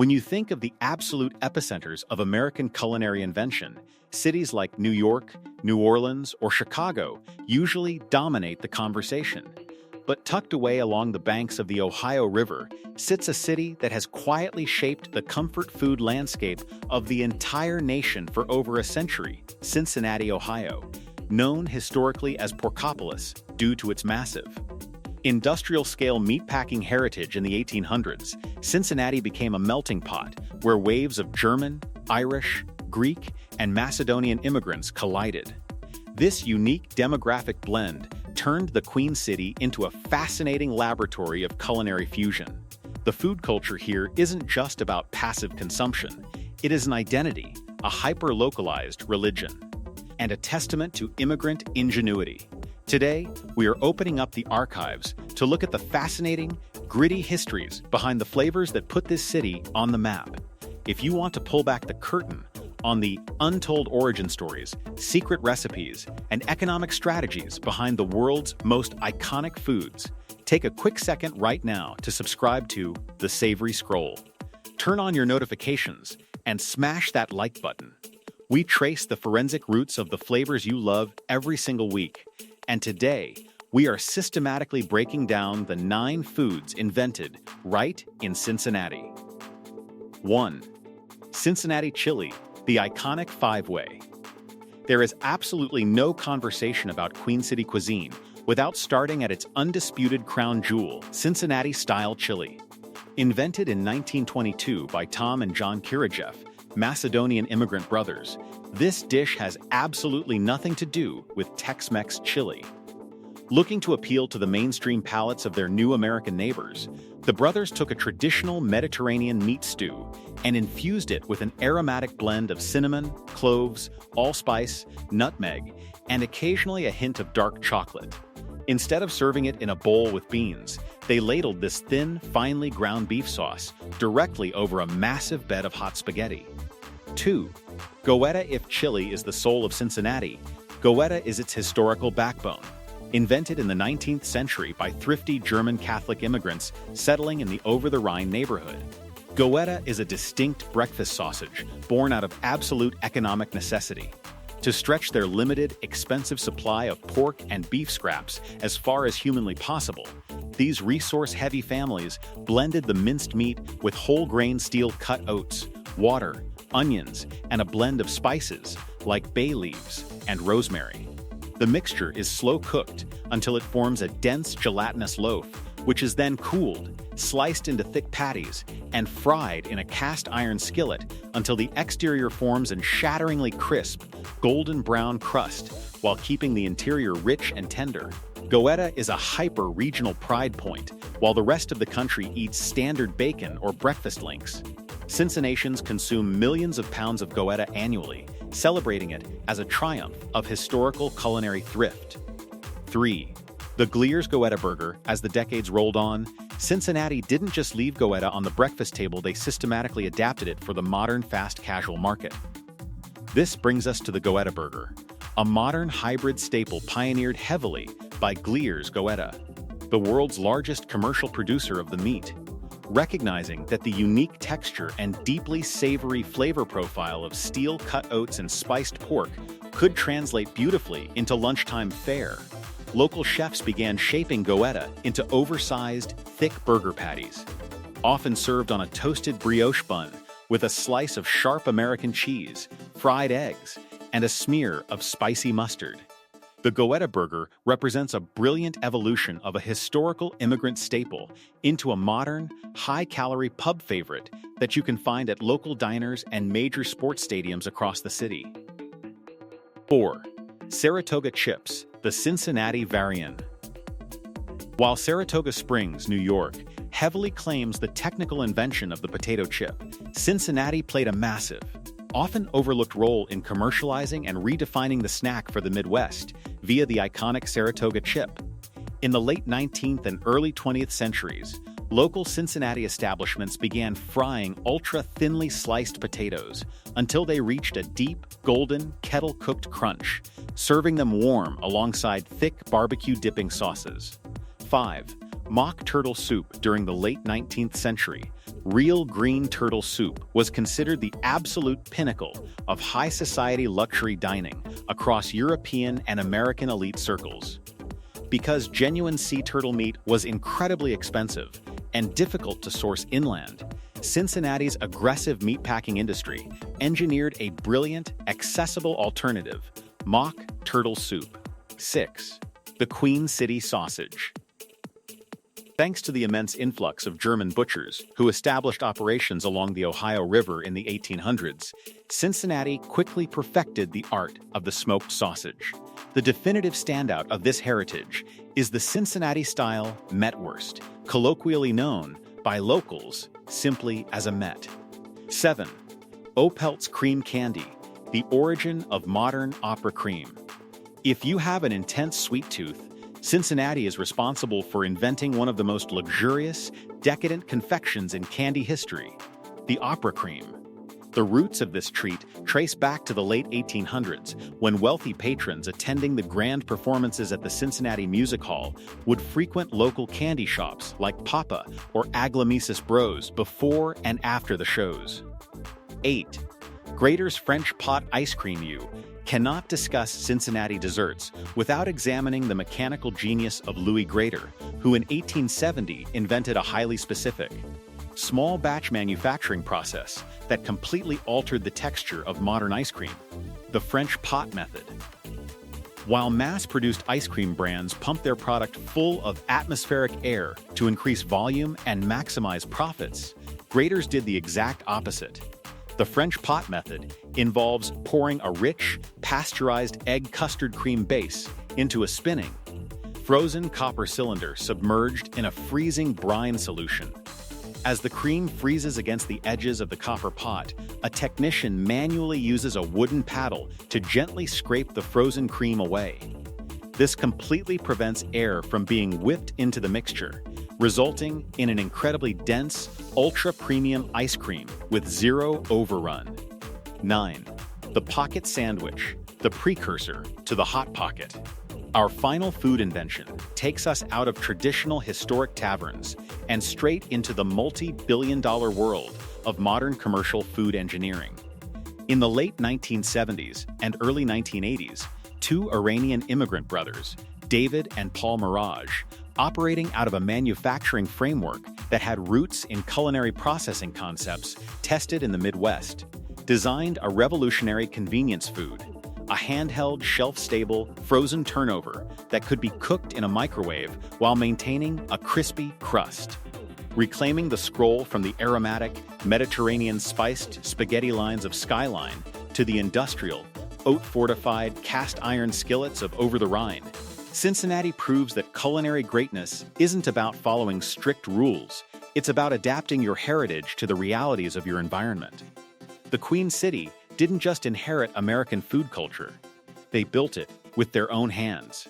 When you think of the absolute epicenters of American culinary invention, cities like New York, New Orleans, or Chicago usually dominate the conversation. But tucked away along the banks of the Ohio River sits a city that has quietly shaped the comfort food landscape of the entire nation for over a century, Cincinnati, Ohio, known historically as Porkopolis due to its massive industrial-scale meatpacking heritage. In the 1800s, Cincinnati became a melting pot where waves of German, Irish, Greek, and Macedonian immigrants collided. This unique demographic blend turned the Queen City into a fascinating laboratory of culinary fusion. The food culture here isn't just about passive consumption. It is an identity, a hyper-localized religion, and a testament to immigrant ingenuity. Today, we are opening up the archives to look at the fascinating, gritty histories behind the flavors that put this city on the map. If you want to pull back the curtain on the untold origin stories, secret recipes, and economic strategies behind the world's most iconic foods, take a quick second right now to subscribe to the Savory Scroll. Turn on your notifications and smash that like button. We trace the forensic roots of the flavors you love every single week. And today, we are systematically breaking down the 9 foods invented right in Cincinnati. 1. Cincinnati chili, the iconic 5-way. There is absolutely no conversation about Queen City cuisine without starting at its undisputed crown jewel, Cincinnati-style chili. Invented in 1922 by Tom and John Kirajeff, Macedonian immigrant brothers, this dish has absolutely nothing to do with Tex-Mex chili. Looking to appeal to the mainstream palates of their new American neighbors, the brothers took a traditional Mediterranean meat stew and infused it with an aromatic blend of cinnamon, cloves, allspice, nutmeg, and occasionally a hint of dark chocolate. Instead of serving it in a bowl with beans, they ladled this thin, finely ground beef sauce directly over a massive bed of hot spaghetti. 2. Goetta. If chili is the soul of Cincinnati, Goetta is its historical backbone. Invented in the 19th century by thrifty German Catholic immigrants settling in the over-the-Rhine neighborhood, Goetta is a distinct breakfast sausage born out of absolute economic necessity. To stretch their limited, expensive supply of pork and beef scraps as far as humanly possible, these resource-heavy families blended the minced meat with whole-grain steel-cut oats, water, onions, and a blend of spices like bay leaves and rosemary. The mixture is slow-cooked until it forms a dense gelatinous loaf, which is then cooled, sliced into thick patties, and fried in a cast-iron skillet until the exterior forms a shatteringly crisp, golden brown crust while keeping the interior rich and tender. Goetta is a hyper-regional pride point, while the rest of the country eats standard bacon or breakfast links. Cincinnatians consume millions of pounds of Goetta annually, celebrating it as a triumph of historical culinary thrift. 3. The Graeter's Goetta burger. As the decades rolled on, Cincinnati didn't just leave Goetta on the breakfast table, they systematically adapted it for the modern fast casual market. This brings us to the Goetta burger, a modern hybrid staple pioneered heavily by Graeter's Goetta, the world's largest commercial producer of the meat. Recognizing that the unique texture and deeply savory flavor profile of steel-cut oats and spiced pork could translate beautifully into lunchtime fare, local chefs began shaping Goetta into oversized, thick burger patties, often served on a toasted brioche bun with a slice of sharp American cheese, fried eggs, and a smear of spicy mustard. The Goetta burger represents a brilliant evolution of a historical immigrant staple into a modern, high-calorie pub favorite that you can find at local diners and major sports stadiums across the city. 4. Saratoga chips, the Cincinnati variant. While Saratoga Springs, New York, heavily claims the technical invention of the potato chip, Cincinnati played a massive, often overlooked role in commercializing and redefining the snack for the Midwest via the iconic Saratoga chip. In the late 19th and early 20th centuries, local Cincinnati establishments began frying ultra-thinly sliced potatoes until they reached a deep, golden, kettle-cooked crunch, serving them warm alongside thick barbecue dipping sauces. 5. Mock turtle soup. During the late 19th century, Real green turtle soup was considered the absolute pinnacle of high society luxury dining across European and American elite circles. Because genuine sea turtle meat was incredibly expensive and difficult to source inland, Cincinnati's aggressive meatpacking industry engineered a brilliant, accessible alternative: mock turtle soup. 6. The Queen City sausage. Thanks to the immense influx of German butchers who established operations along the Ohio River in the 1800s, Cincinnati quickly perfected the art of the smoked sausage. The definitive standout of this heritage is the Cincinnati-style Metwurst, colloquially known by locals simply as a Met. 7. Opelt's cream candy, the origin of modern opera cream. If you have an intense sweet tooth, Cincinnati is responsible for inventing one of the most luxurious, decadent confections in candy history: the opera cream. The roots of this treat trace back to the late 1800s, when wealthy patrons attending the grand performances at the Cincinnati Music Hall would frequent local candy shops like Papa or Aglamesis Bros before and after the shows. 8. Graeter's French pot ice cream. You cannot discuss Cincinnati desserts without examining the mechanical genius of Louis Graeter, who in 1870 invented a highly specific, small batch manufacturing process that completely altered the texture of modern ice cream: the French pot method. While mass-produced ice cream brands pump their product full of atmospheric air to increase volume and maximize profits, Graeter's did the exact opposite. The French pot method involves pouring a rich, pasteurized egg custard cream base into a spinning, frozen copper cylinder submerged in a freezing brine solution. As the cream freezes against the edges of the copper pot, a technician manually uses a wooden paddle to gently scrape the frozen cream away. This completely prevents air from being whipped into the mixture, resulting in an incredibly dense, ultra-premium ice cream with zero overrun. 9. The Pocket Sandwich, the precursor to the Hot Pocket. Our final food invention takes us out of traditional historic taverns and straight into the multi-billion-dollar world of modern commercial food engineering. In the late 1970s and early 1980s, two Iranian immigrant brothers, David and Paul Mirage, operating out of a manufacturing framework that had roots in culinary processing concepts tested in the Midwest, designed a revolutionary convenience food: a handheld, shelf-stable, frozen turnover that could be cooked in a microwave while maintaining a crispy crust. Reclaiming the scroll from the aromatic, Mediterranean-spiced spaghetti lines of Skyline to the industrial, oat-fortified cast-iron skillets of Over the Rhine, Cincinnati proves that culinary greatness isn't about following strict rules, it's about adapting your heritage to the realities of your environment. The Queen City didn't just inherit American food culture, they built it with their own hands.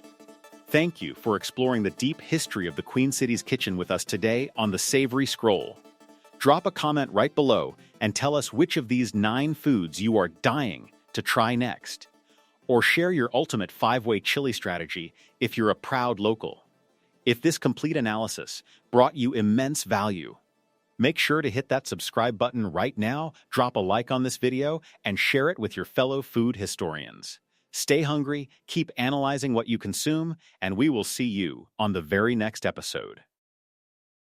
Thank you for exploring the deep history of the Queen City's kitchen with us today on the Savory Scroll. Drop a comment right below and tell us which of these 9 foods you are dying to try next. Or share your ultimate 5-way chili strategy if you're a proud local. If this complete analysis brought you immense value, make sure to hit that subscribe button right now, drop a like on this video, and share it with your fellow food historians. Stay hungry, keep analyzing what you consume, and we will see you on the very next episode.